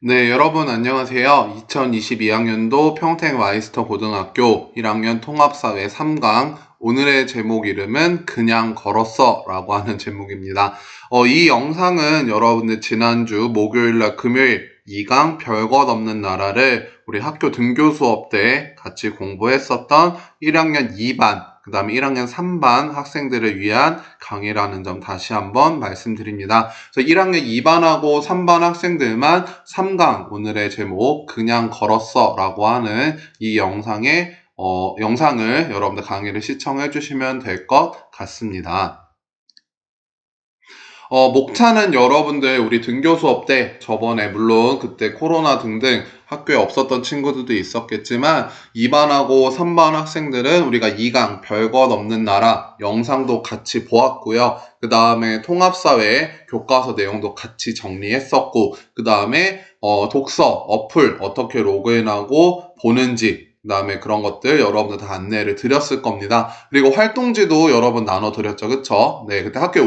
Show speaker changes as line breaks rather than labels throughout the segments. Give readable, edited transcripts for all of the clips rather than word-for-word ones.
네, 여러분 안녕하세요. 2022학년도 평택 마이스터 고등학교 1학년 통합사회 3강 오늘의 제목 이름은 그냥 걸었어 라고 하는 제목입니다. 이 영상은 여러분들 지난주 목요일날 금요일 2강 별것 없는 나라를 우리 학교 등교 수업 때 같이 공부했었던 1학년 2반 그 다음에 1학년 3반 학생들을 위한 강의라는 점 다시 한번 말씀드립니다. 그래서 1학년 2반하고 3반 학생들만 3강 오늘의 제목 그냥 걸었어 라고 하는 이 영상을 여러분들 강의를 시청해 주시면 될 것 같습니다. 목차는 여러분들 우리 등교 수업 때 저번에 물론 그때 코로나 등등 학교에 없었던 친구들도 있었겠지만 2반하고 3반 학생들은 우리가 2강 별것 없는 나라 영상도 같이 보았고요. 그 다음에 통합사회 교과서 내용도 같이 정리했었고 그 다음에 독서 어플 어떻게 로그인하고 보는지 그 다음에 그런 것들 여러분들 다 안내를 드렸을 겁니다. 그리고 활동지도 여러분 나눠드렸죠. 그쵸? 네, 그때 학교에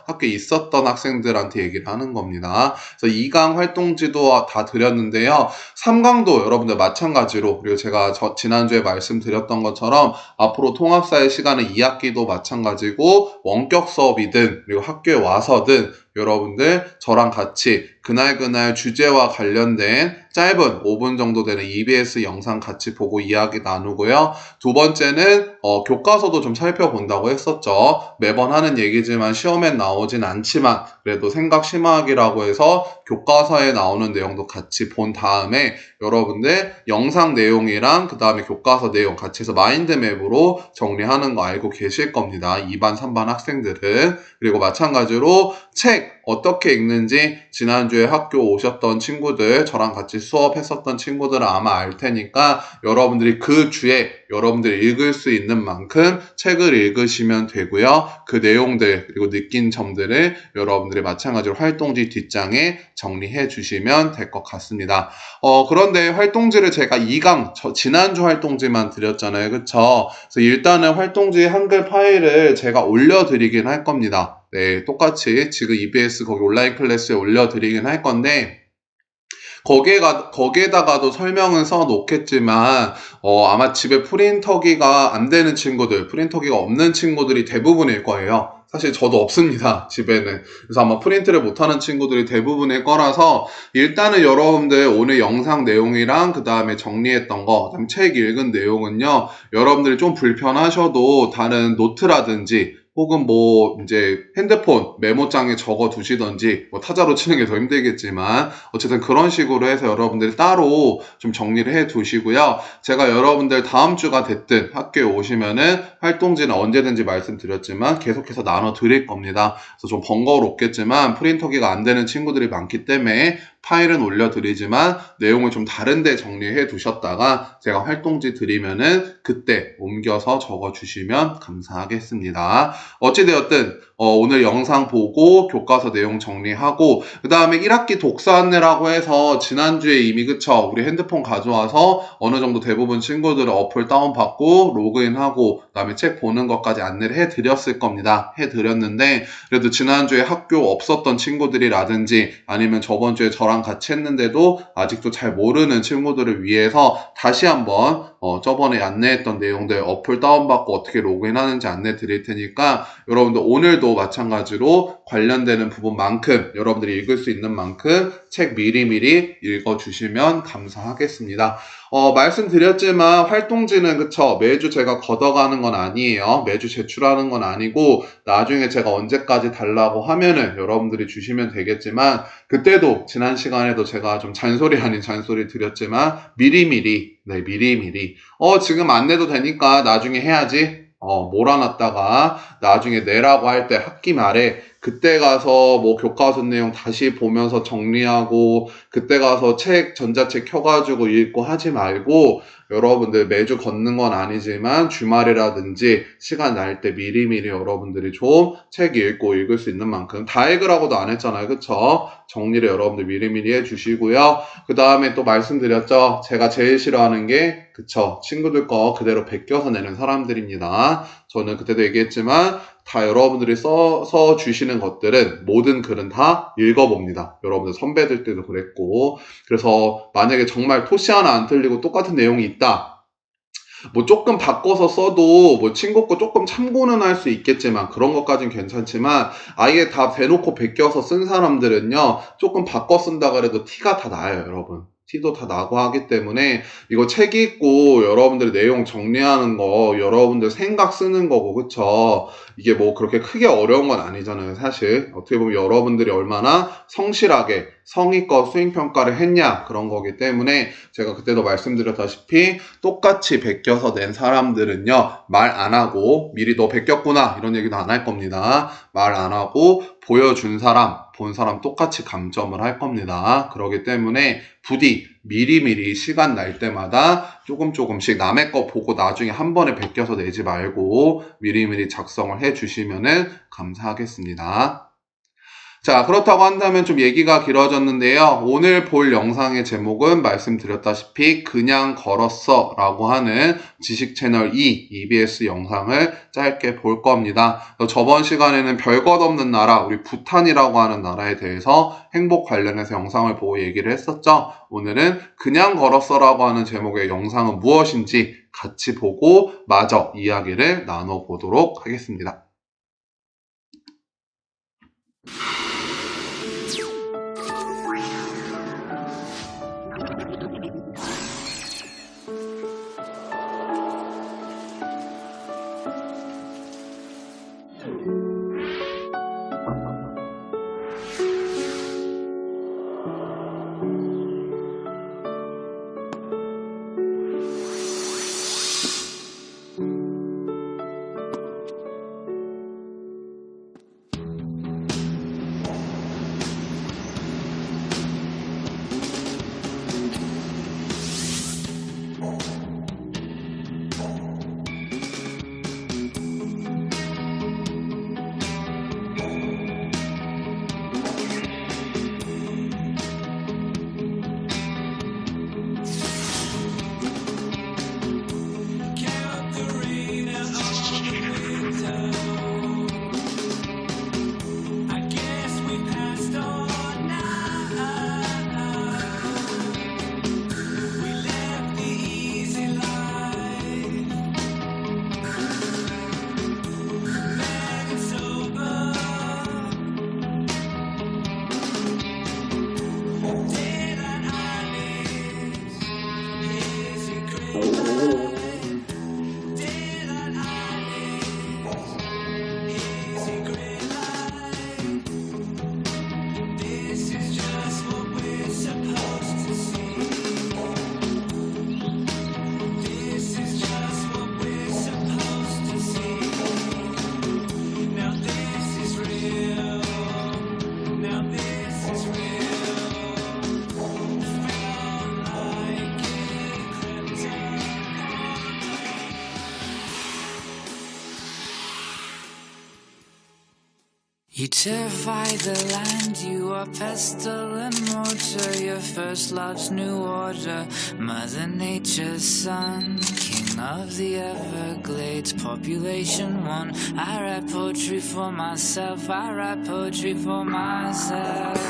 학교에 있었던 학생들한테 얘기를 하는 겁니다. 그래서 2강 활동지도 다 드렸는데요. 3강도 여러분들 마찬가지로, 그리고 제가 지난주에 말씀드렸던 것처럼 앞으로 통합사회 시간은 2학기도 마찬가지고 원격 수업이든 그리고 학교에 와서든 여러분들 저랑 같이 그날 주제와 관련된 짧은 5분 정도 되는 EBS 영상 같이 보고 이야기 나누고요. 두 번째는 교과서도 좀 살펴본다고 했었죠. 매번 하는 얘기지만 시험엔 나오진 않지만 그래도 생각 심화하기라고 해서 교과서에 나오는 내용도 같이 본 다음에 여러분들 영상 내용이랑 그 다음에 교과서 내용 같이 해서 마인드맵으로 정리하는 거 알고 계실 겁니다. 2반, 3반 학생들은. 그리고 마찬가지로 책 어떻게 읽는지 지난주에 학교 오셨던 친구들, 저랑 같이 수업했었던 친구들은 아마 알 테니까 여러분들이 그 주에 여러분들이 읽을 수 있는 만큼 책을 읽으시면 되고요. 그 내용들 그리고 느낀 점들을 여러분들이 마찬가지로 활동지 뒷장에 정리해 주시면 될 것 같습니다. 그런데 활동지를 제가 2강 지난주 활동지만 드렸잖아요. 그쵸? 그래서 일단은 활동지 한글 파일을 제가 올려드리긴 할 겁니다. 네, 똑같이 지금 EBS 거기 온라인 클래스에 올려드리긴 할 건데 거기에다가도 설명은 써 놓겠지만, 아마 집에 프린터기가 안 되는 친구들, 프린터기가 없는 친구들이 대부분일 거예요. 사실 저도 없습니다, 집에는. 그래서 아마 프린트를 못하는 친구들이 대부분일 거라서, 일단은 여러분들 오늘 영상 내용이랑 그 다음에 정리했던 거, 그다음 책 읽은 내용은요, 여러분들이 좀 불편하셔도 다른 노트라든지, 혹은 이제 핸드폰 메모장에 적어 두시던지, 타자로 치는 게 더 힘들겠지만, 어쨌든 그런 식으로 해서 여러분들이 따로 좀 정리를 해 두시고요. 제가 여러분들 다음 주가 됐든 학교에 오시면은 활동지는 언제든지 말씀드렸지만 계속해서 나눠 드릴 겁니다. 그래서 좀 번거롭겠지만 프린터기가 안 되는 친구들이 많기 때문에 파일은 올려드리지만 내용을 좀 다른데 정리해 두셨다가 제가 활동지 드리면은 그때 옮겨서 적어주시면 감사하겠습니다. 어찌되었든 오늘 영상 보고 교과서 내용 정리하고 그 다음에 1학기 독서 안내라고 해서 지난주에 이미 그쵸 우리 핸드폰 가져와서 어느 정도 대부분 친구들은 어플 다운받고 로그인하고 그 다음에 책 보는 것까지 안내를 해드렸을 겁니다. 해드렸는데 그래도 지난주에 학교 없었던 친구들이라든지 아니면 저번주에 저랑 같이 했는데도 아직도 잘 모르는 친구들을 위해서 다시 한번 저번에 안내했던 내용들 어플 다운받고 어떻게 로그인하는지 안내 드릴 테니까 여러분들 오늘도 마찬가지로 관련되는 부분만큼 여러분들이 읽을 수 있는 만큼 책 미리미리 읽어주시면 감사하겠습니다. 말씀드렸지만 활동지는 그쵸 매주 제가 걷어가는 건 아니에요. 매주 제출하는 건 아니고 나중에 제가 언제까지 달라고 하면은 여러분들이 주시면 되겠지만 그때도 지난 시간에도 제가 좀 잔소리 아닌 잔소리 드렸지만 미리미리 지금 안 내도 되니까 나중에 해야지 몰아놨다가 나중에 내라고 할 때 학기 말에 그때 가서 교과서 내용 다시 보면서 정리하고 그때 가서 전자책 켜가지고 읽고 하지 말고 여러분들 매주 걷는 건 아니지만 주말이라든지 시간 날 때 미리미리 여러분들이 좀 책 읽고 읽을 수 있는 만큼 다 읽으라고도 안 했잖아요. 그쵸? 정리를 여러분들 미리미리 해주시고요. 그 다음에 또 말씀드렸죠. 제가 제일 싫어하는 게 그쵸 친구들 거 그대로 베껴서 내는 사람들입니다. 저는 그때도 얘기했지만 다 여러분들이 써서 주시는 것들은 모든 글은 다 읽어봅니다. 여러분들 선배들 때도 그랬고. 그래서 만약에 정말 토시 하나 안 틀리고 똑같은 내용이 있다. 뭐 조금 바꿔서 써도 뭐 친구 거 조금 참고는 할 수 있겠지만 그런 것까진 괜찮지만 아예 다 대놓고 베껴서 쓴 사람들은요 조금 바꿔 쓴다 그래도 티가 다 나요 여러분. 티도 다 나고 하기 때문에 이거 책 읽고 여러분들 내용 정리하는 거 여러분들 생각 쓰는 거고 그쵸? 이게 뭐 그렇게 크게 어려운 건 아니잖아요 사실. 어떻게 보면 여러분들이 얼마나 성실하게 성의껏 수행평가를 했냐 그런 거기 때문에 제가 그때도 말씀드렸다시피 똑같이 베껴서 낸 사람들은요 말 안 하고 미리 너 베꼈구나 이런 얘기도 안 할 겁니다. 말 안 하고 보여준 사람 본 사람 똑같이 감점을 할 겁니다. 그렇기 때문에 부디 미리미리 시간 날 때마다 조금씩 남의 거 보고 나중에 한 번에 베껴서 내지 말고 미리미리 작성을 해 주시면 감사하겠습니다. 자, 그렇다고 한다면 좀 얘기가 길어졌는데요. 오늘 볼 영상의 제목은 말씀드렸다시피 그냥 걸었어 라고 하는 지식 채널 2 EBS 영상을 짧게 볼 겁니다. 저번 시간에는 별것 없는 나라, 우리 부탄이라고 하는 나라에 대해서 행복 관련해서 영상을 보고 얘기를 했었죠. 오늘은 그냥 걸었어 라고 하는 제목의 영상은 무엇인지 같이 보고 마저 이야기를 나눠보도록 하겠습니다.
You terrify the land, you are pestle and mortar, your first love's new order, Mother Nature's son, king of the Everglades, population one. I write poetry for myself, I write poetry for myself.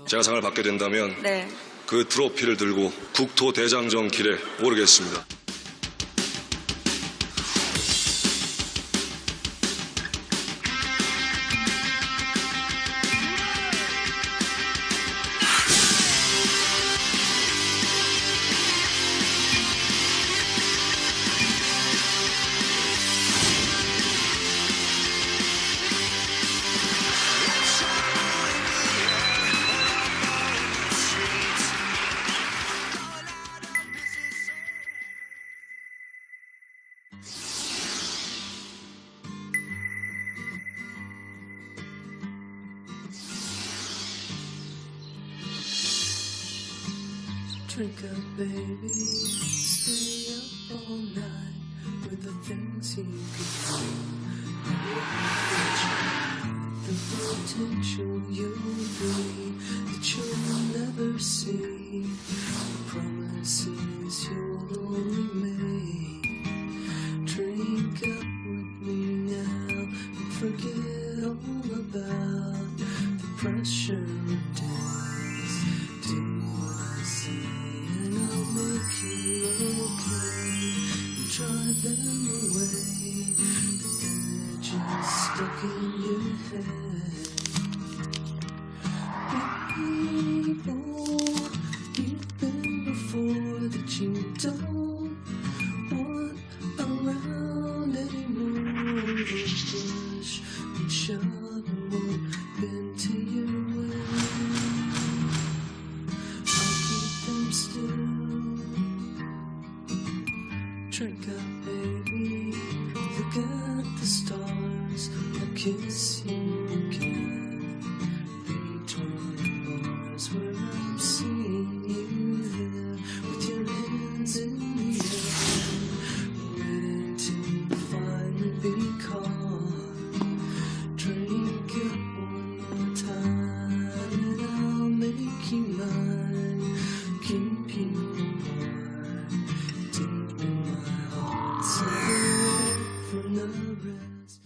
제가 상을 받게 된다면
네.
그 트로피를 들고 국토대장정 길에 오르겠습니다.
Drink up, baby, stay up all night with the things you could do. The potential you'll be that you'll never see. Promises you'll only make. Drink up with me now and forget all about the pressure of days. Do what I say and I'll make you okay and drive them away. The images stuck in your head. People you've been before that you don't want around anymore. The push and shove won't bend to your way. I'll keep them still. Drink up, baby. Look at the stars. I'll kiss you again. Between bars where I'm seeing you there with your hands in the air, waiting to finally be caught. Drink it one more time and I'll make you mine. Keep you warm deep in my heart, separate from the rest.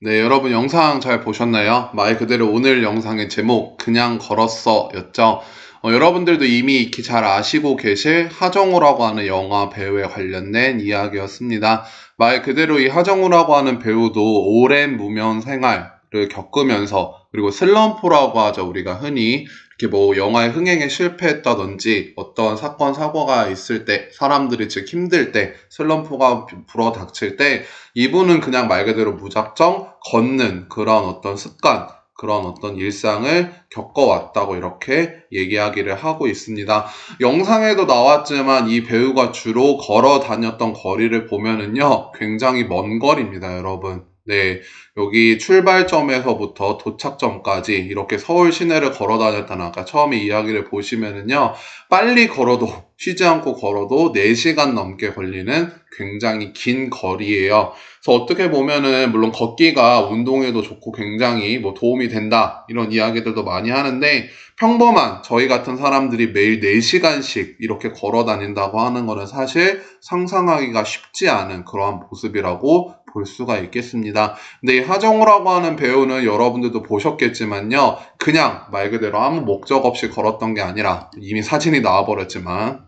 네, 여러분 영상 잘 보셨나요? 말 그대로 오늘 영상의 제목 그냥 걸었어 였죠. 여러분들도 이미 익히 잘 아시고 계실 하정우라고 하는 영화 배우에 관련된 이야기였습니다. 말 그대로 이 하정우라고 하는 배우도 오랜 무명 생활을 겪으면서, 그리고 슬럼프라고 하죠. 우리가 흔히 이렇게 뭐 영화의 흥행에 실패했다든지 어떤 사건 사고가 있을 때, 사람들이 즉 힘들 때, 슬럼프가 불어닥칠 때 이분은 그냥 말 그대로 무작정 걷는 그런 어떤 습관, 그런 어떤 일상을 겪어왔다고 이렇게 얘기하기를 하고 있습니다. 영상에도 나왔지만 이 배우가 주로 걸어 다녔던 거리를 보면은요, 굉장히 먼 거리입니다, 여러분. 네, 여기 출발점에서부터 도착점까지 이렇게 서울 시내를 걸어 다녔다는, 아까 처음에 이야기를 보시면은요, 빨리 걸어도, 쉬지 않고 걸어도 4시간 넘게 걸리는 굉장히 긴 거리예요. 그래서 어떻게 보면은 물론 걷기가 운동에도 좋고 굉장히 뭐 도움이 된다, 이런 이야기들도 많이 하는데, 평범한 저희 같은 사람들이 매일 4시간씩 이렇게 걸어 다닌다고 하는 거는 사실 상상하기가 쉽지 않은 그러한 모습이라고 볼 수가 있겠습니다. 근데 이 하정우라고 하는 배우는 여러분들도 보셨겠지만요, 그냥 말 그대로 아무 목적 없이 걸었던 게 아니라, 이미 사진이 나와버렸지만,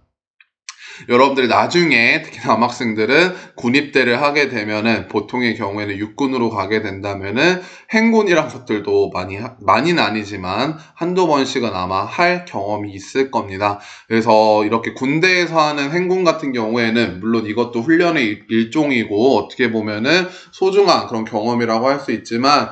여러분들이 나중에 특히 남학생들은 군입대를 하게 되면은, 보통의 경우에는 육군으로 가게 된다면은 행군이란 것들도 많이는 아니지만 한두 번씩은 아마 할 경험이 있을 겁니다. 그래서 이렇게 군대에서 하는 행군 같은 경우에는 물론 이것도 훈련의 일종이고 어떻게 보면은 소중한 그런 경험이라고 할 수 있지만,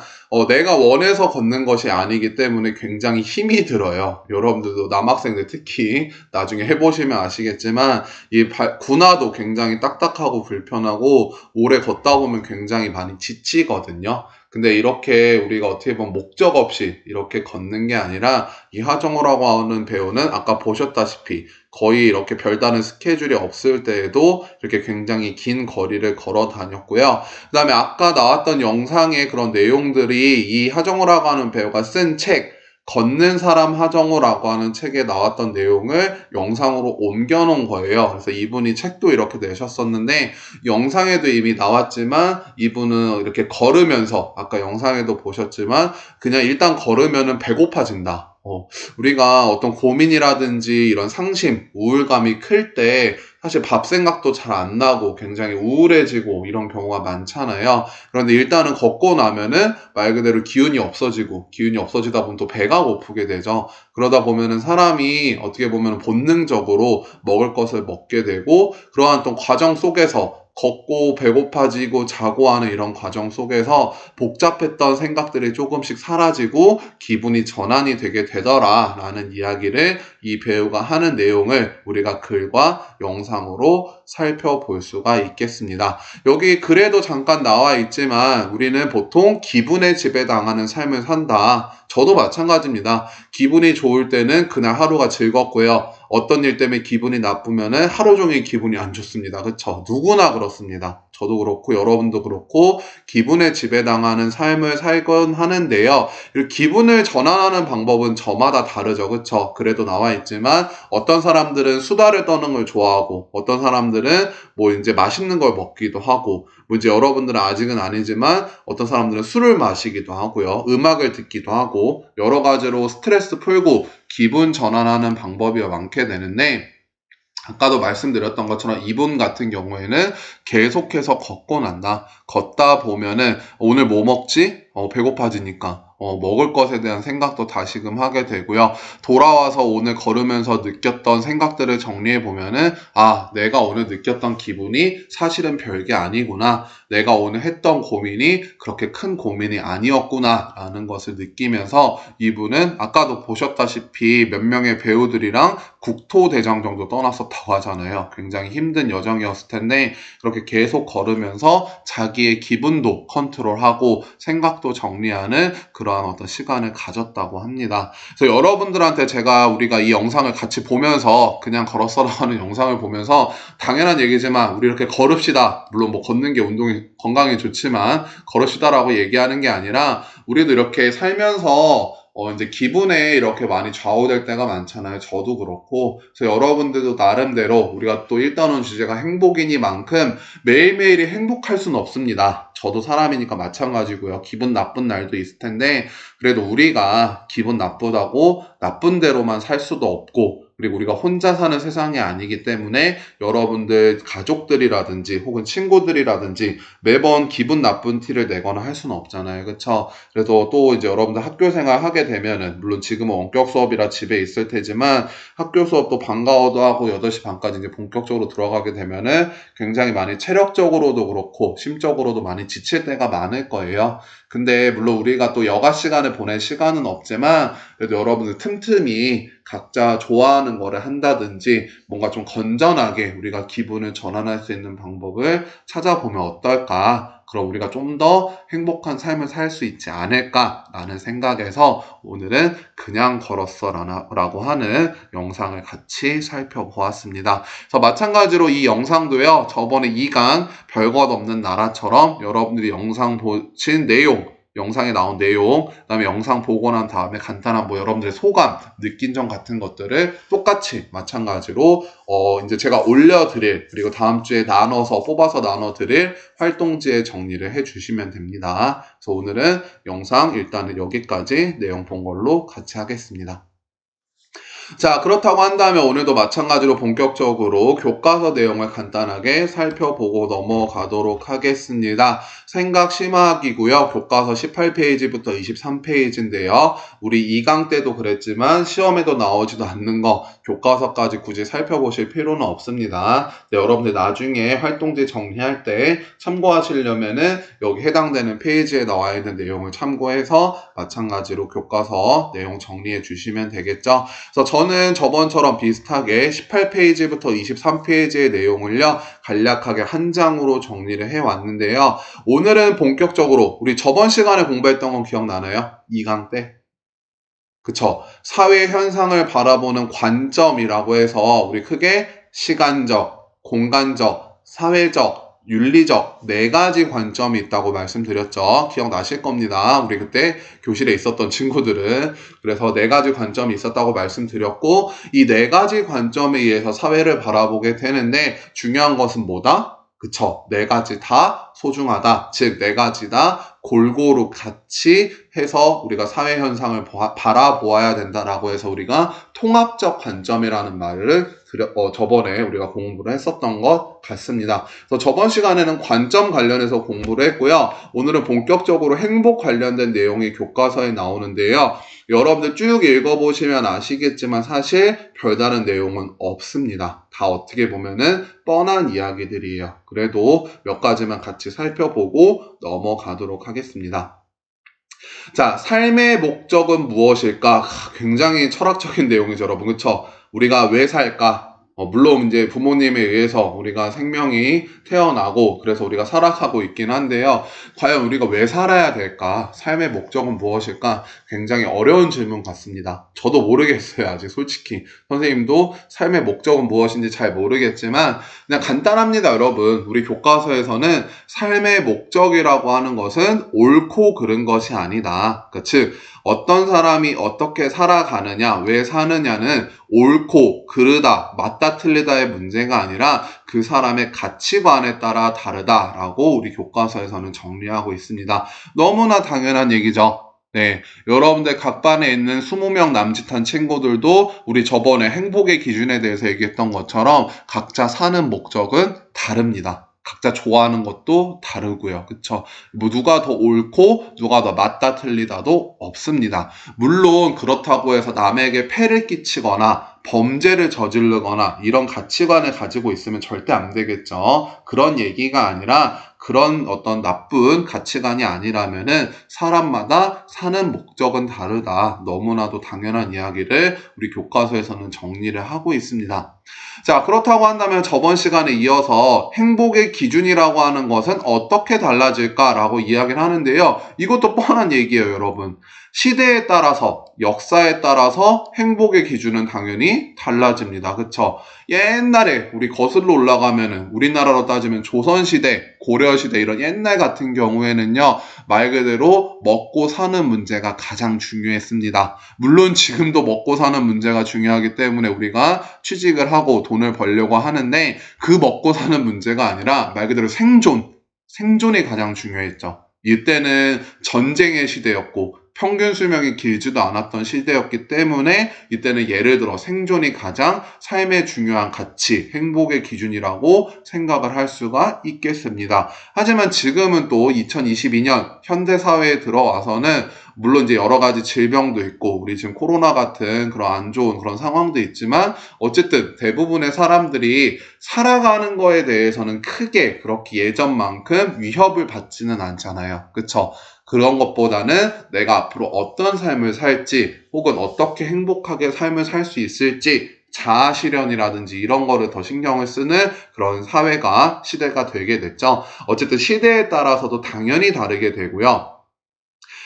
내가 원해서 걷는 것이 아니기 때문에 굉장히 힘이 들어요. 여러분들도 남학생들 특히 나중에 해보시면 아시겠지만, 이 군화도 굉장히 딱딱하고 불편하고 오래 걷다 보면 굉장히 많이 지치거든요. 근데 이렇게 우리가 어떻게 보면 목적 없이 이렇게 걷는 게 아니라, 이 하정우라고 하는 배우는 아까 보셨다시피 거의 이렇게 별다른 스케줄이 없을 때에도 이렇게 굉장히 긴 거리를 걸어 다녔고요. 그 다음에 아까 나왔던 영상의 그런 내용들이 이 하정우라고 하는 배우가 쓴 책, 걷는 사람 하정우라고 하는 책에 나왔던 내용을 영상으로 옮겨놓은 거예요. 그래서 이분이 책도 이렇게 내셨었는데, 영상에도 이미 나왔지만 이분은 이렇게 걸으면서, 아까 영상에도 보셨지만 그냥 일단 걸으면은 배고파진다. 우리가 어떤 고민이라든지 이런 상심, 우울감이 클 때 사실 밥 생각도 잘 안 나고 굉장히 우울해지고 이런 경우가 많잖아요. 그런데 일단은 걷고 나면은 말 그대로 기운이 없어지다 보면 또 배가 고프게 되죠. 그러다 보면은 사람이 어떻게 보면 본능적으로 먹을 것을 먹게 되고, 그러한 또 과정 속에서 걷고 배고파지고 자고 하는 이런 과정 속에서 복잡했던 생각들이 조금씩 사라지고 기분이 전환이 되게 되더라라는 이야기를 이 배우가 하는 내용을 우리가 글과 영상으로 살펴볼 수가 있겠습니다. 여기 글에도 잠깐 나와 있지만 우리는 보통 기분에 지배당하는 삶을 산다. 저도 마찬가지입니다. 기분이 좋을 때는 그날 하루가 즐겁고요. 어떤 일 때문에 기분이 나쁘면은 하루 종일 기분이 안 좋습니다. 그쵸? 누구나 그렇습니다. 저도 그렇고 여러분도 그렇고 기분에 지배당하는 삶을 살곤 하는데요. 이 기분을 전환하는 방법은 저마다 다르죠. 그쵸? 그래도 나와 있지만 어떤 사람들은 수다를 떠는 걸 좋아하고 어떤 사람들은 뭐 이제 맛있는 걸 먹기도 하고 뭐 이제 여러분들은 아직은 아니지만 어떤 사람들은 술을 마시기도 하고요. 음악을 듣기도 하고 여러 가지로 스트레스 풀고 기분 전환하는 방법이 많게 되는데 아까도 말씀드렸던 것처럼 이분 같은 경우에는 계속해서 걷고 난다. 걷다 보면은 오늘 뭐 먹지? 배고파지니까 먹을 것에 대한 생각도 다시금 하게 되고요. 돌아와서 오늘 걸으면서 느꼈던 생각들을 정리해 보면은 아, 내가 오늘 느꼈던 기분이 사실은 별게 아니구나. 내가 오늘 했던 고민이 그렇게 큰 고민이 아니었구나 라는 것을 느끼면서 이분은 아까도 보셨다시피 몇 명의 배우들이랑 국토대장 정도 떠났었다고 하잖아요. 굉장히 힘든 여정이었을 텐데 그렇게 계속 걸으면서 자기의 기분도 컨트롤하고 생각도 정리하는 그러한 어떤 시간을 가졌다고 합니다. 그래서 여러분들한테 우리가 이 영상을 같이 보면서 그냥 걸었어라고 하는 영상을 보면서 당연한 얘기지만 우리 이렇게 걸읍시다. 물론 뭐 걷는 게 운동이 건강에 좋지만 걸읍시다라고 얘기하는 게 아니라 우리도 이렇게 살면서 이제 기분에 이렇게 많이 좌우될 때가 많잖아요. 저도 그렇고. 그래서 여러분들도 나름대로 우리가 또 일단은 주제가 행복이니만큼 매일매일이 행복할 수는 없습니다. 저도 사람이니까 마찬가지고요. 기분 나쁜 날도 있을 텐데 그래도 우리가 기분 나쁘다고 나쁜 대로만 살 수도 없고 그리고 우리가 혼자 사는 세상이 아니기 때문에 여러분들 가족들이라든지 혹은 친구들이라든지 매번 기분 나쁜 티를 내거나 할 수는 없잖아요. 그쵸? 그래서 또 이제 여러분들 학교 생활 하게 되면은 물론 지금은 원격 수업이라 집에 있을 테지만 학교 수업도 방과후도 하고 8시 반까지 이제 본격적으로 들어가게 되면은 굉장히 많이 체력적으로도 그렇고 심적으로도 많이 지칠 때가 많을 거예요. 근데 물론 우리가 또 여가 시간을 보낼 시간은 없지만 그래도 여러분들 틈틈이 각자 좋아하는 거를 한다든지 뭔가 좀 건전하게 우리가 기분을 전환할 수 있는 방법을 찾아보면 어떨까? 그럼 우리가 좀 더 행복한 삶을 살 수 있지 않을까라는 생각에서 오늘은 그냥 걸었어 라고 하는 영상을 같이 살펴보았습니다. 그래서 마찬가지로 이 영상도요. 저번에 2강 별것 없는 나라처럼 여러분들이 영상 보신 내용 영상에 나온 내용, 그 다음에 영상 보고 난 다음에 간단한 뭐 여러분들의 소감, 느낀 점 같은 것들을 똑같이 마찬가지로 이제 제가 올려드릴 그리고 다음 주에 뽑아서 나눠드릴 활동지에 정리를 해주시면 됩니다. 그래서 오늘은 영상 일단은 여기까지 내용 본 걸로 같이 하겠습니다. 자, 그렇다고 한다면 오늘도 마찬가지로 본격적으로 교과서 내용을 간단하게 살펴보고 넘어가도록 하겠습니다. 생각 심화학이고요. 교과서 18페이지부터 23페이지인데요. 우리 2강 때도 그랬지만 시험에도 나오지도 않는 거 교과서까지 굳이 살펴보실 필요는 없습니다. 네, 여러분들 나중에 활동지 정리할 때 참고하시려면은 여기 해당되는 페이지에 나와 있는 내용을 참고해서 마찬가지로 교과서 내용 정리해 주시면 되겠죠. 그래서 저는 저번처럼 비슷하게 18페이지부터 23페이지의 내용을요, 간략하게 한 장으로 정리를 해왔는데요. 오늘은 본격적으로 우리 저번 시간에 공부했던 건 기억나나요? 2강 때? 그쵸. 사회 현상을 바라보는 관점이라고 해서 우리 크게 시간적, 공간적, 사회적, 윤리적 4가지 관점이 있다고 말씀드렸죠. 기억나실 겁니다. 우리 그때 교실에 있었던 친구들은. 그래서 4가지 관점이 있었다고 말씀드렸고 이 4가지 관점에 의해서 사회를 바라보게 되는데 중요한 것은 뭐다? 그쵸. 4가지 다 소중하다. 즉 4가지 다 골고루 같이 해서 우리가 사회 현상을 바라보아야 된다라고 해서 우리가 통합적 관점이라는 말을 저번에 우리가 공부를 했었던 것 같습니다. 그래서 저번 시간에는 관점 관련해서 공부를 했고요. 오늘은 본격적으로 행복 관련된 내용이 교과서에 나오는데요. 여러분들 쭉 읽어보시면 아시겠지만 사실 별다른 내용은 없습니다. 다 어떻게 보면은 뻔한 이야기들이에요. 그래도 몇 가지만 같이 살펴보고 넘어가도록 하겠습니다. 자, 삶의 목적은 무엇일까? 굉장히 철학적인 내용이죠, 여러분. 그쵸? 우리가 왜 살까? 물론 이제 부모님에 의해서 우리가 생명이 태어나고 그래서 우리가 살아가고 있긴 한데요. 과연 우리가 왜 살아야 될까? 삶의 목적은 무엇일까? 굉장히 어려운 질문 같습니다. 저도 모르겠어요. 아직 솔직히. 선생님도 삶의 목적은 무엇인지 잘 모르겠지만 그냥 간단합니다, 여러분. 우리 교과서에서는 삶의 목적이라고 하는 것은 옳고 그른 것이 아니다. 즉 어떤 사람이 어떻게 살아가느냐, 왜 사느냐는 옳고 그르다, 맞다 틀리다의 문제가 아니라 그 사람의 가치관에 따라 다르다라고 우리 교과서에서는 정리하고 있습니다. 너무나 당연한 얘기죠. 네, 여러분들 각 반에 있는 20명 남짓한 친구들도 우리 저번에 행복의 기준에 대해서 얘기했던 것처럼 각자 사는 목적은 다릅니다. 각자 좋아하는 것도 다르고요. 그쵸? 뭐 누가 더 옳고 누가 더 맞다 틀리다도 없습니다. 물론 그렇다고 해서 남에게 폐를 끼치거나 범죄를 저지르거나 이런 가치관을 가지고 있으면 절대 안 되겠죠. 그런 얘기가 아니라 그런 어떤 나쁜 가치관이 아니라면은 사람마다 사는 목적은 다르다. 너무나도 당연한 이야기를 우리 교과서에서는 정리를 하고 있습니다. 자, 그렇다고 한다면 저번 시간에 이어서 행복의 기준이라고 하는 것은 어떻게 달라질까라고 이야기를 하는데요. 이것도 뻔한 얘기예요, 여러분. 시대에 따라서, 역사에 따라서 행복의 기준은 당연히 달라집니다. 그쵸? 옛날에 우리 거슬러 올라가면은 우리나라로 따지면 조선시대, 고려시대 이런 옛날 같은 경우에는요, 말 그대로 먹고 사는 문제가 가장 중요했습니다. 물론 지금도 먹고 사는 문제가 중요하기 때문에 우리가 취직을 하고 돈을 벌려고 하는데 그 먹고 사는 문제가 아니라 말 그대로 생존이 가장 중요했죠. 이때는 전쟁의 시대였고 평균 수명이 길지도 않았던 시대였기 때문에 이때는 예를 들어 생존이 가장 삶의 중요한 가치, 행복의 기준이라고 생각을 할 수가 있겠습니다. 하지만 지금은 또 2022년 현대사회에 들어와서는 물론 이제 여러 가지 질병도 있고 우리 지금 코로나 같은 그런 안 좋은 그런 상황도 있지만 어쨌든 대부분의 사람들이 살아가는 거에 대해서는 크게 그렇게 예전만큼 위협을 받지는 않잖아요. 그쵸? 그런 것보다는 내가 앞으로 어떤 삶을 살지 혹은 어떻게 행복하게 삶을 살 수 있을지 자아실현이라든지 이런 거를 더 신경을 쓰는 그런 사회가 시대가 되게 됐죠. 어쨌든 시대에 따라서도 당연히 다르게 되고요.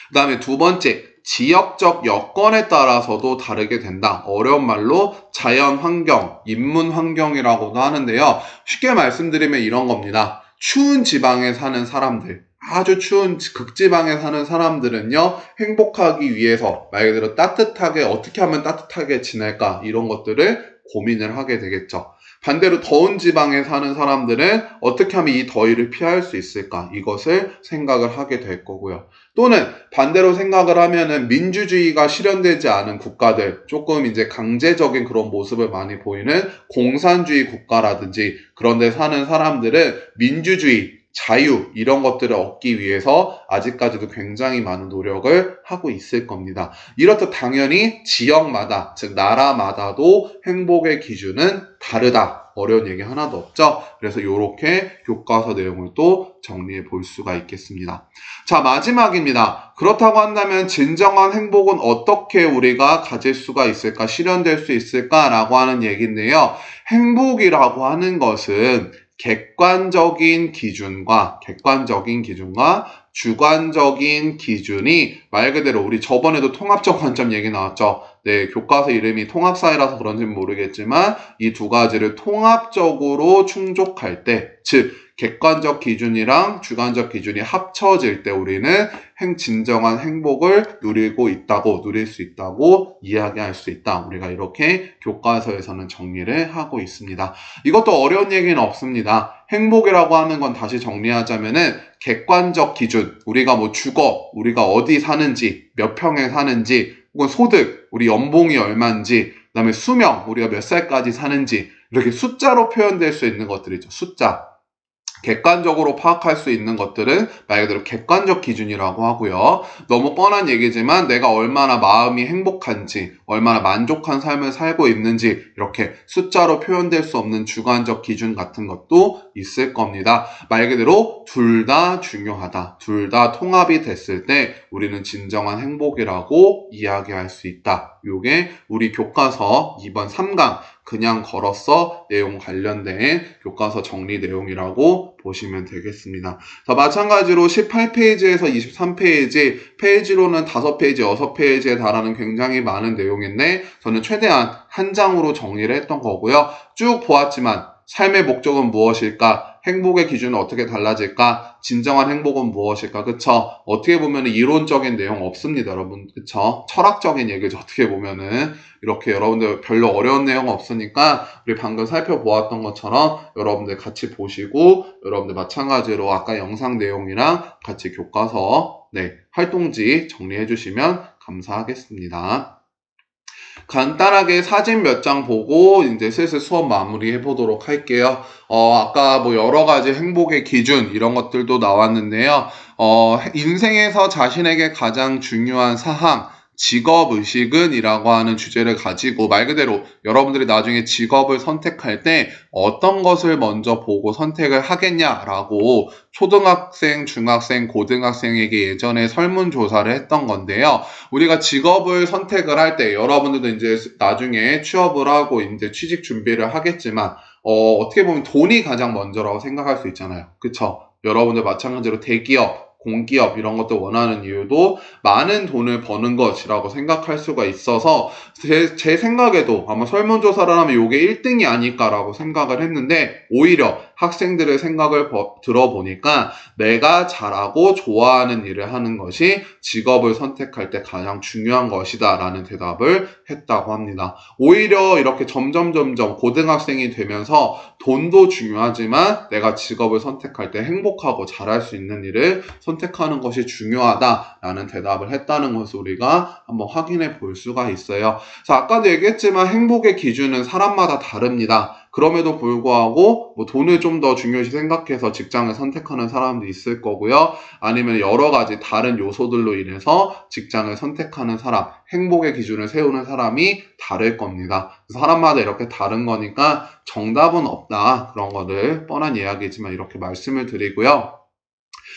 그 다음에 두 번째, 지역적 여건에 따라서도 다르게 된다. 어려운 말로 자연 환경, 인문 환경이라고도 하는데요. 쉽게 말씀드리면 이런 겁니다. 추운 지방에 사는 사람들, 아주 추운 극지방에 사는 사람들은요, 행복하기 위해서 말 그대로 따뜻하게 어떻게 하면 따뜻하게 지낼까 이런 것들을 고민을 하게 되겠죠. 반대로 더운 지방에 사는 사람들은 어떻게 하면 이 더위를 피할 수 있을까 이것을 생각을 하게 될 거고요. 또는 반대로 생각을 하면은 민주주의가 실현되지 않은 국가들, 조금 이제 강제적인 그런 모습을 많이 보이는 공산주의 국가라든지 그런 데 사는 사람들은 민주주의, 자유 이런 것들을 얻기 위해서 아직까지도 굉장히 많은 노력을 하고 있을 겁니다. 이렇듯 당연히 지역마다, 즉 나라마다도 행복의 기준은 다르다. 어려운 얘기 하나도 없죠. 그래서 이렇게 교과서 내용을 또 정리해 볼 수가 있겠습니다. 자, 마지막입니다. 그렇다고 한다면 진정한 행복은 어떻게 우리가 가질 수가 있을까, 실현될 수 있을까라고 하는 얘기인데요. 행복이라고 하는 것은 객관적인 기준과 주관적인 기준이 말 그대로 우리 저번에도 통합적 관점 얘기 나왔죠. 네, 교과서 이름이 통합사회라서 그런지는 모르겠지만 이 두 가지를 통합적으로 충족할 때, 즉 객관적 기준이랑 주관적 기준이 합쳐질 때 우리는 진정한 행복을 누릴 수 있다고 이야기할 수 있다. 우리가 이렇게 교과서에서는 정리를 하고 있습니다. 이것도 어려운 얘기는 없습니다. 행복이라고 하는 건 다시 정리하자면은 객관적 기준, 우리가 뭐 주거, 우리가 어디 사는지, 몇 평에 사는지, 혹은 소득, 우리 연봉이 얼마인지, 그 다음에 수명, 우리가 몇 살까지 사는지, 이렇게 숫자로 표현될 수 있는 것들이죠. 숫자. 객관적으로 파악할 수 있는 것들은 말 그대로 객관적 기준이라고 하고요. 너무 뻔한 얘기지만 내가 얼마나 마음이 행복한지, 얼마나 만족한 삶을 살고 있는지 이렇게 숫자로 표현될 수 없는 주관적 기준 같은 것도 있을 겁니다. 말 그대로 둘 다 중요하다. 둘 다 통합이 됐을 때 우리는 진정한 행복이라고 이야기할 수 있다. 요게 우리 교과서 이번 3강 그냥 걸었어 내용 관련된 교과서 정리 내용이라고 보시면 되겠습니다. 자, 마찬가지로 18페이지에서 23페이지, 페이지로는 5페이지, 6페이지에 달하는 굉장히 많은 내용인데 저는 최대한 한 장으로 정리를 했던 거고요. 쭉 보았지만 삶의 목적은 무엇일까? 행복의 기준은 어떻게 달라질까? 진정한 행복은 무엇일까? 그쵸? 어떻게 보면 이론적인 내용 없습니다, 여러분. 그쵸? 철학적인 얘기죠, 어떻게 보면은. 이렇게 여러분들 별로 어려운 내용 없으니까 우리 방금 살펴보았던 것처럼 여러분들 같이 보시고 여러분들 마찬가지로 아까 영상 내용이랑 같이 교과서, 활동지 정리해 주시면 감사하겠습니다. 간단하게 사진 몇 장 보고 이제 슬슬 수업 마무리해 보도록 할게요. 아까 뭐 여러 가지 행복의 기준 이런 것들도 나왔는데요. 인생에서 자신에게 가장 중요한 사항, 직업의식은 이라고 하는 주제를 가지고 말 그대로 여러분들이 나중에 직업을 선택할 때 어떤 것을 먼저 보고 선택을 하겠냐라고 초등학생, 중학생, 고등학생에게 예전에 설문조사를 했던 건데요. 우리가 직업을 선택을 할 때 여러분들도 이제 나중에 취업을 하고 이제 취직 준비를 하겠지만 어떻게 보면 돈이 가장 먼저라고 생각할 수 있잖아요. 그쵸? 여러분들 마찬가지로 대기업, 공기업 이런 것들 원하는 이유도 많은 돈을 버는 것이라고 생각할 수가 있어서 제 생각에도 아마 설문조사를 하면 이게 1등이 아닐까라고 생각을 했는데 오히려 학생들의 생각을 들어보니까 내가 잘하고 좋아하는 일을 하는 것이 직업을 선택할 때 가장 중요한 것이다 라는 대답을 했다고 합니다. 오히려 이렇게 점점 고등학생이 되면서 돈도 중요하지만 내가 직업을 선택할 때 행복하고 잘할 수 있는 일을 선택하는 것이 중요하다라는 대답을 했다는 것을 우리가 한번 확인해 볼 수가 있어요. 자, 아까도 얘기했지만 행복의 기준은 사람마다 다릅니다. 그럼에도 불구하고 뭐 돈을 좀 더 중요시 생각해서 직장을 선택하는 사람도 있을 거고요. 아니면 여러 가지 다른 요소들로 인해서 직장을 선택하는 사람, 행복의 기준을 세우는 사람이 다를 겁니다. 사람마다 이렇게 다른 거니까 정답은 없다. 그런 거를 뻔한 이야기지만 이렇게 말씀을 드리고요.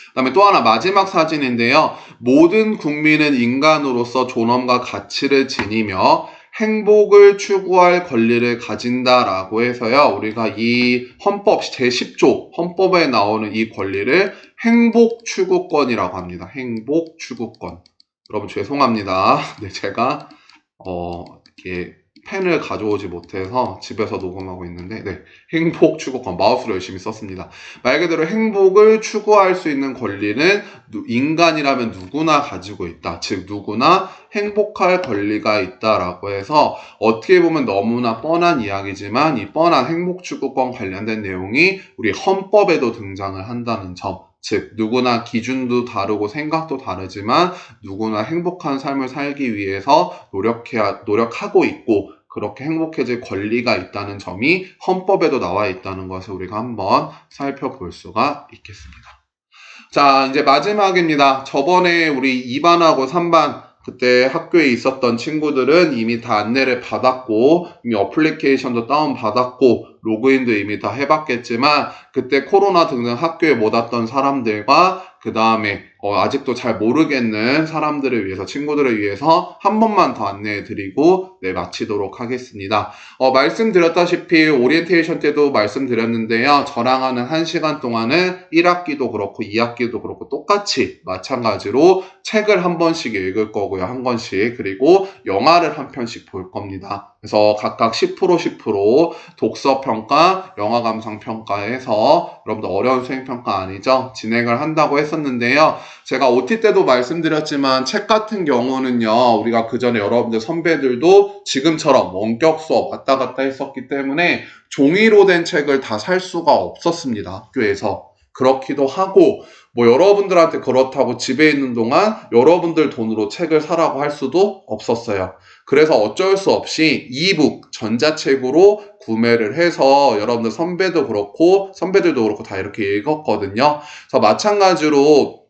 그 다음에 또 하나 마지막 사진인데요. 모든 국민은 인간으로서 존엄과 가치를 지니며 행복을 추구할 권리를 가진다라고 해서요. 우리가 이 헌법 제10조 헌법에 나오는 이 권리를 행복 추구권이라고 합니다. 행복 추구권. 여러분 죄송합니다. 제가 이렇게 펜을 가져오지 못해서 집에서 녹음하고 있는데 행복 추구권 마우스로 열심히 썼습니다. 말 그대로 행복을 추구할 수 있는 권리는 인간이라면 누구나 가지고 있다. 즉 누구나 행복할 권리가 있다라고 해서 어떻게 보면 너무나 뻔한 이야기지만 이 뻔한 행복 추구권 관련된 내용이 우리 헌법에도 등장을 한다는 점. 즉 누구나 기준도 다르고 생각도 다르지만 누구나 행복한 삶을 살기 위해서 노력하고 있고 그렇게 행복해질 권리가 있다는 점이 헌법에도 나와 있다는 것을 우리가 한번 살펴볼 수가 있겠습니다. 자, 이제 마지막입니다. 저번에 우리 2반하고 3반 그때 학교에 있었던 친구들은 이미 다 안내를 받았고 이미 어플리케이션도 다운받았고 로그인도 이미 다 해봤겠지만 그때 코로나 등등 학교에 못 왔던 사람들과 그 다음에 아직도 잘 모르겠는 사람들을 위해서 친구들을 위해서 한 번만 더 안내해드리고 마치도록 하겠습니다. 말씀드렸다시피 오리엔테이션 때도 말씀드렸는데요. 저랑 하는 1시간 동안은 1학기도 그렇고 2학기도 그렇고 똑같이 마찬가지로 책을 한 번씩 읽을 거고요. 한 권씩. 그리고 영화를 한 편씩 볼 겁니다. 그래서 각각 10% 독서평가, 영화감상평가해서 여러분들 어려운 수행평가 아니죠? 진행을 한다고 했었는데요. 제가 OT 때도 말씀드렸지만 책 같은 경우는요. 우리가 그전에 여러분들 선배들도 지금처럼 원격 수업 왔다 갔다 했었기 때문에 종이로 된 책을 다 살 수가 없었습니다. 학교에서. 그렇기도 하고 여러분들한테 그렇다고 집에 있는 동안 여러분들 돈으로 책을 사라고 할 수도 없었어요. 그래서 어쩔 수 없이 이북 전자책으로 구매를 해서 여러분들 선배들도 그렇고 다 이렇게 읽었거든요. 그래서 마찬가지로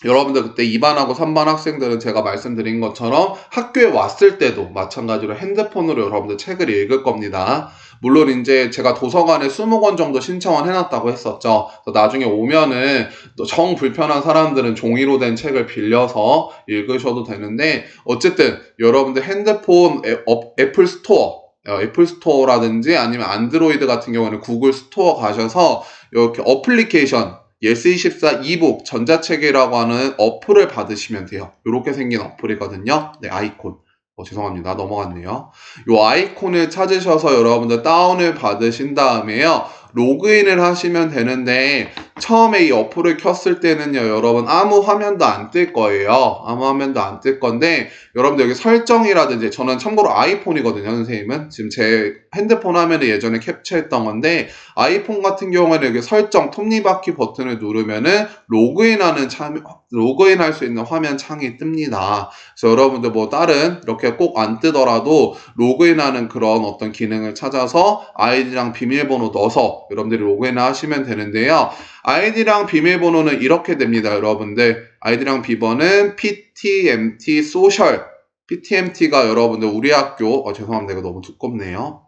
여러분들 그때 2반하고 3반 학생들은 제가 말씀드린 것처럼 학교에 왔을 때도 마찬가지로 핸드폰으로 여러분들 책을 읽을 겁니다. 물론 이제 제가 도서관에 20권 정도 신청을 해놨다고 했었죠. 나중에 오면은 정 불편한 사람들은 종이로 된 책을 빌려서 읽으셔도 되는데 어쨌든 여러분들 핸드폰 애플 스토어 애플 스토어라든지 아니면 안드로이드 같은 경우는 구글 스토어 가셔서 이렇게 어플리케이션 예스24 이북 전자책이라고 하는 어플을 받으시면 돼요. 이렇게 생긴 어플이거든요. 네, 아이콘. 죄송합니다. 넘어갔네요. 이 아이콘을 찾으셔서 여러분들 다운을 받으신 다음에요. 로그인을 하시면 되는데 처음에 이 어플을 켰을 때는요, 여러분 아무 화면도 안 뜰 거예요. 아무 화면도 안 뜰 건데 여러분들 여기 설정이라든지, 저는 참고로 아이폰이거든요, 선생님은. 지금 제 핸드폰 화면을 예전에 캡처했던 건데 아이폰 같은 경우에는 여기 설정 톱니바퀴 버튼을 누르면은 로그인할 수 있는 화면 창이 뜹니다. 그래서 여러분들 뭐 다른 이렇게 꼭 안 뜨더라도 로그인하는 그런 어떤 기능을 찾아서 아이디랑 비밀번호 넣어서 여러분들이 로그인을 하시면 되는데요. 아이디랑 비밀번호는 이렇게 됩니다, 여러분들. 아이디랑 비번은 PTMT 소셜. PTMT가 여러분들 우리 학교, 죄송합니다. 이거 너무 두껍네요.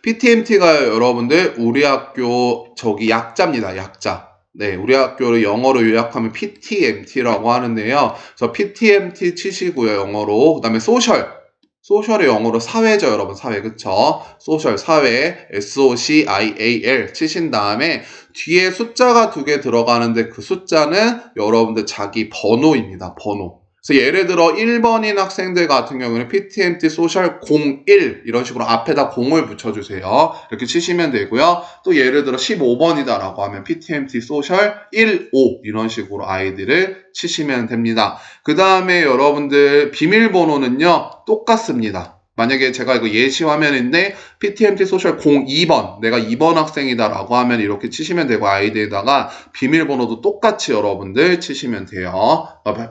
PTMT가 여러분들 우리 학교 약자입니다, 약자. 네, 우리 학교를 영어로 요약하면 PTMT라고 하는데요. 그래서 PTMT 치시고요, 영어로. 그 다음에 소셜의 영어로 사회죠, 여러분. 사회, 그쵸? 소셜, 사회, SOCIAL 치신 다음에 뒤에 숫자가 2개 들어가는데 그 숫자는 여러분들 자기 번호입니다, 번호. 그래서 예를 들어 1번인 학생들 같은 경우는 PTMT 소셜 01 이런 식으로 앞에다 0을 붙여주세요. 이렇게 치시면 되고요. 또 예를 들어 15번이다라고 하면 PTMT 소셜 15 이런 식으로 아이디를 치시면 됩니다. 그 다음에 여러분들 비밀번호는요, 똑같습니다. 만약에 제가 이거 예시 화면인데 PTMT 소셜 02번, 내가 2번 학생이다라고 하면 이렇게 치시면 되고, 아이디에다가 비밀번호도 똑같이 여러분들 치시면 돼요.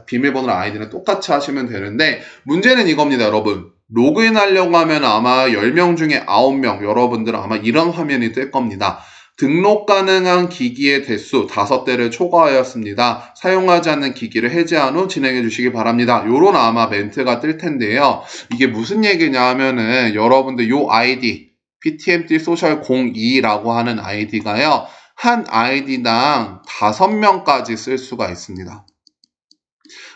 비밀번호랑 아이디는 똑같이 하시면 되는데 문제는 이겁니다, 여러분. 로그인 하려고 하면 아마 10명 중에 9명, 여러분들은 아마 이런 화면이 뜰 겁니다. 등록 가능한 기기의 대수 5대를 초과하였습니다. 사용하지 않는 기기를 해제한 후 진행해 주시기 바랍니다. 요런 아마 멘트가 뜰 텐데요. 이게 무슨 얘기냐 하면은 여러분들 요 아이디 PTMT 소셜 02라고 하는 아이디가요, 한 아이디당 5명까지 쓸 수가 있습니다.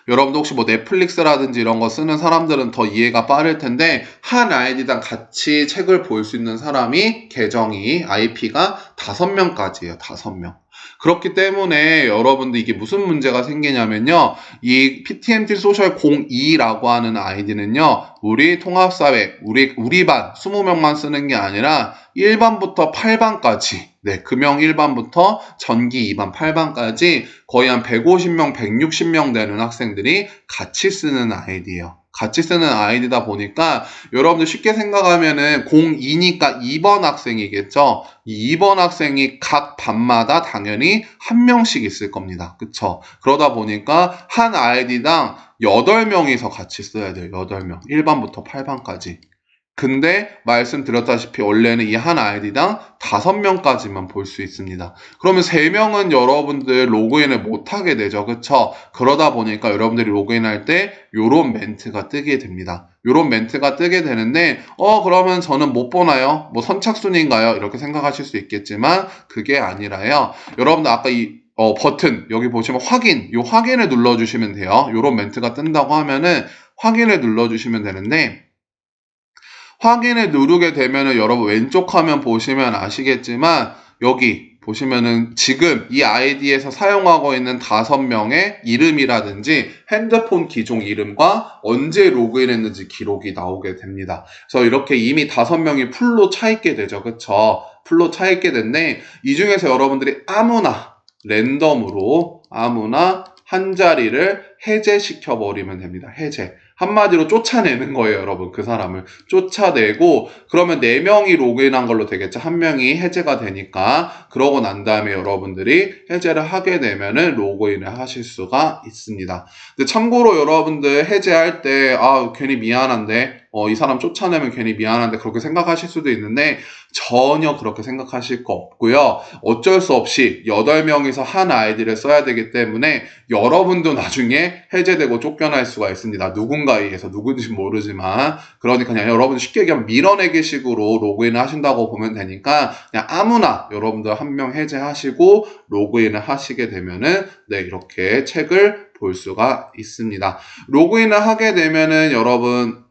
여러분도 혹시 뭐 넷플릭스라든지 이런 거 쓰는 사람들은 더 이해가 빠를 텐데, 한 아이디당 같이 책을 볼 수 있는 사람이, 계정이, IP가 5명까지예요. 5명. 그렇기 때문에 여러분들 이게 무슨 문제가 생기냐면요, 이 PTMT 소셜 02라고 하는 아이디는요, 우리 통합사회, 우리 반 20명만 쓰는 게 아니라 1반부터 8반까지, 네, 금영 1반부터 전기 2반 8반까지 거의 한 150명, 160명 되는 학생들이 같이 쓰는 아이디예요. 같이 쓰는 아이디다 보니까 여러분들 쉽게 생각하면은 02니까 2번 학생이겠죠. 이 2번 학생이 각 반마다 당연히 한 명씩 있을 겁니다. 그쵸? 그러다 보니까 한 아이디당 8명이서 같이 써야 돼요. 8명. 1반부터 8반까지. 근데 말씀드렸다시피 원래는 이 한 아이디당 5명까지만 볼 수 있습니다. 그러면 3명은 여러분들 로그인을 못하게 되죠. 그쵸? 그러다 보니까 여러분들이 로그인할 때 요런 멘트가 뜨게 됩니다. 요런 멘트가 뜨게 되는데 그러면 저는 못 보나요? 뭐 선착순인가요? 이렇게 생각하실 수 있겠지만 그게 아니라요. 여러분들 아까 이 버튼 여기 보시면 요 확인을 눌러주시면 돼요. 요런 멘트가 뜬다고 하면은 확인을 눌러주시면 되는데, 확인을 누르게 되면은 여러분 왼쪽 화면 보시면 아시겠지만 여기 보시면은 지금 이 아이디에서 사용하고 있는 5명의 이름이라든지 핸드폰 기종 이름과 언제 로그인했는지 기록이 나오게 됩니다. 그래서 이렇게 이미 5명이 풀로 차 있게 되죠. 그쵸? 풀로 차 있게 됐는데 이 중에서 여러분들이 아무나 랜덤으로 한 자리를 해제시켜 버리면 됩니다. 해제. 한마디로 쫓아내는 거예요, 여러분. 그 사람을 쫓아내고, 그러면 4명이 로그인한 걸로 되겠죠. 1명이 해제가 되니까. 그러고 난 다음에 여러분들이 해제를 하게 되면은 로그인을 하실 수가 있습니다. 근데 참고로 여러분들 해제할 때 괜히 미안한데 이 사람 쫓아내면 괜히 미안한데 그렇게 생각하실 수도 있는데 전혀 그렇게 생각하실 거 없고요. 어쩔 수 없이 8명이서 한 아이디를 써야 되기 때문에 여러분도 나중에 해제되고 쫓겨날 수가 있습니다. 누군가에 의해서, 누군지 모르지만. 그러니까 그냥 여러분 쉽게 얘기하면 밀어내기 식으로 로그인을 하신다고 보면 되니까 그냥 아무나 여러분들 1명 해제하시고 로그인을 하시게 되면은 네, 이렇게 책을 볼 수가 있습니다. 로그인을 하게 되면은 여러분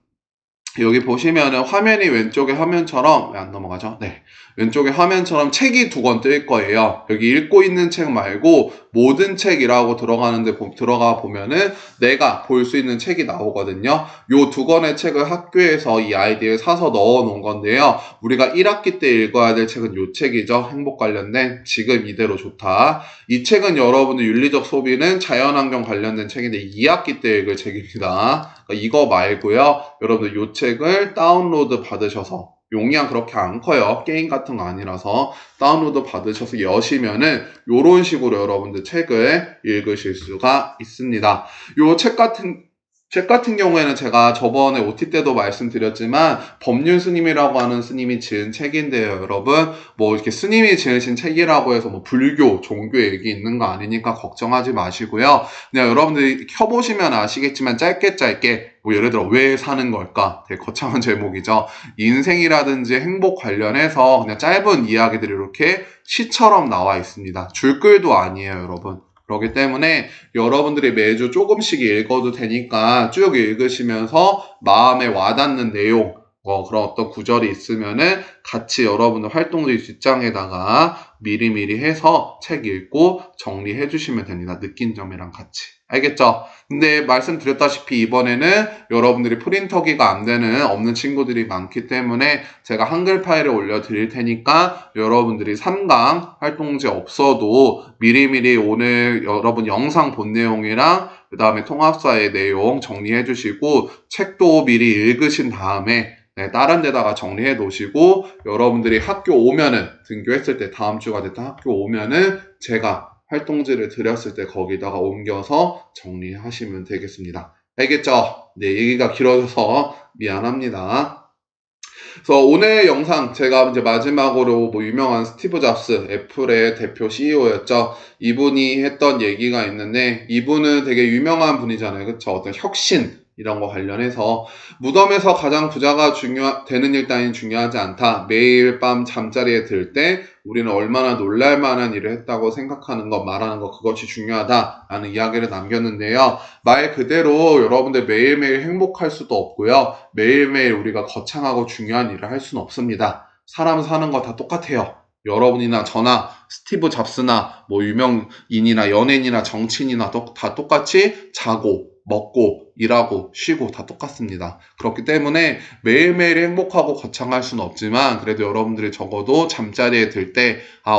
여기 보시면은 화면이 왼쪽에 화면처럼, 왜 안 넘어가죠? 네. 왼쪽에 화면처럼 책이 2권 뜰 거예요. 여기 읽고 있는 책 말고 모든 책이라고 들어가 보면은 내가 볼 수 있는 책이 나오거든요. 요 2권의 책을 학교에서 이 아이디에 사서 넣어 놓은 건데요. 우리가 1학기 때 읽어야 될 책은 요 책이죠. 행복 관련된 지금 이대로 좋다. 이 책은 여러분들 윤리적 소비는 자연환경 관련된 책인데 2학기 때 읽을 책입니다. 그러니까 이거 말고요. 여러분들 요 책을 다운로드 받으셔서 용량 그렇게 안 커요. 게임 같은 거 아니라서 다운로드 받으셔서 여시면은 요런 식으로 여러분들 책을 읽으실 수가 있습니다. 요 책 같은 경우에는 제가 저번에 OT 때도 말씀드렸지만 법륜 스님이라고 하는 스님이 지은 책인데요, 여러분. 뭐 이렇게 스님이 지으신 책이라고 해서 뭐 불교, 종교 얘기 있는 거 아니니까 걱정하지 마시고요. 그냥 여러분들이 켜보시면 아시겠지만 짧게 뭐 예를 들어 왜 사는 걸까? 되게 거창한 제목이죠. 인생이라든지 행복 관련해서 그냥 짧은 이야기들이 이렇게 시처럼 나와 있습니다. 줄글도 아니에요, 여러분. 그렇기 때문에 여러분들이 매주 조금씩 읽어도 되니까 쭉 읽으시면서 마음에 와닿는 내용, 그런 어떤 구절이 있으면은 같이 여러분들 활동지 뒷장에다가 미리미리 해서 책 읽고 정리해 주시면 됩니다. 느낀 점이랑 같이. 알겠죠? 근데 말씀드렸다시피 이번에는 여러분들이 프린터기가 없는 친구들이 많기 때문에 제가 한글 파일을 올려드릴 테니까 여러분들이 3강 활동지 없어도 미리미리 오늘 여러분 영상 본 내용이랑 그 다음에 통합사의 내용 정리해 주시고 책도 미리 읽으신 다음에 다른 데다가 정리해 놓으시고 여러분들이 학교 오면은 등교했을 때 다음 주가 됐다 학교 오면은 제가 활동지를 드렸을 때 거기다가 옮겨서 정리하시면 되겠습니다. 알겠죠? 네, 얘기가 길어져서 미안합니다. 그래서 오늘 영상 제가 이제 마지막으로 뭐 유명한 스티브 잡스, 애플의 대표 CEO였죠. 이분이 했던 얘기가 있는데 이분은 되게 유명한 분이잖아요. 그쵸? 어떤 혁신 이런 거 관련해서 무덤에서 가장 부자가 되는 일 따윈 중요하지 않다. 매일 밤 잠자리에 들 때 우리는 얼마나 놀랄 만한 일을 했다고 생각하는 것, 말하는 것, 그것이 중요하다라는 이야기를 남겼는데요. 말 그대로 여러분들 매일매일 행복할 수도 없고요. 매일매일 우리가 거창하고 중요한 일을 할 수는 없습니다. 사람 사는 거 다 똑같아요. 여러분이나 저나 스티브 잡스나 뭐 유명인이나 연예인이나 정치인이나 다 똑같이 자고 먹고 일하고 쉬고 다 똑같습니다. 그렇기 때문에 매일매일 행복하고 거창할 수는 없지만 그래도 여러분들이 적어도 잠자리에 들 때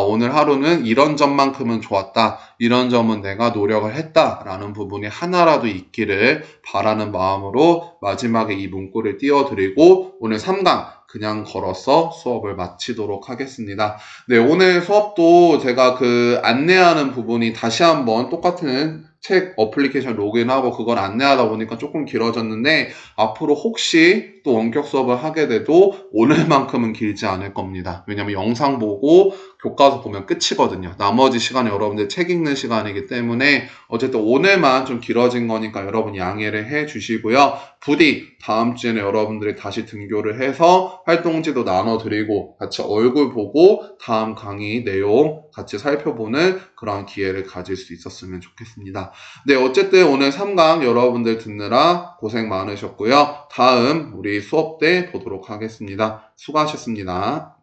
오늘 하루는 이런 점만큼은 좋았다. 이런 점은 내가 노력을 했다라는 부분이 하나라도 있기를 바라는 마음으로 마지막에 이 문구를 띄워드리고 오늘 3강 그냥 걸어서 수업을 마치도록 하겠습니다. 네, 오늘 수업도 제가 안내하는 부분이 다시 한번 똑같은 책 어플리케이션 로그인하고 그걸 안내하다 보니까 조금 길어졌는데 앞으로 혹시 또 원격 수업을 하게 돼도 오늘만큼은 길지 않을 겁니다. 왜냐면 영상 보고 교과서 보면 끝이거든요. 나머지 시간에 여러분들 책 읽는 시간이기 때문에 어쨌든 오늘만 좀 길어진 거니까 여러분 양해를 해 주시고요. 부디 다음 주에는 여러분들이 다시 등교를 해서 활동지도 나눠드리고 같이 얼굴 보고 다음 강의 내용 같이 살펴보는 그런 기회를 가질 수 있었으면 좋겠습니다. 네, 어쨌든 오늘 3강 여러분들 듣느라 고생 많으셨고요. 다음 우리 수업 때 보도록 하겠습니다. 수고하셨습니다.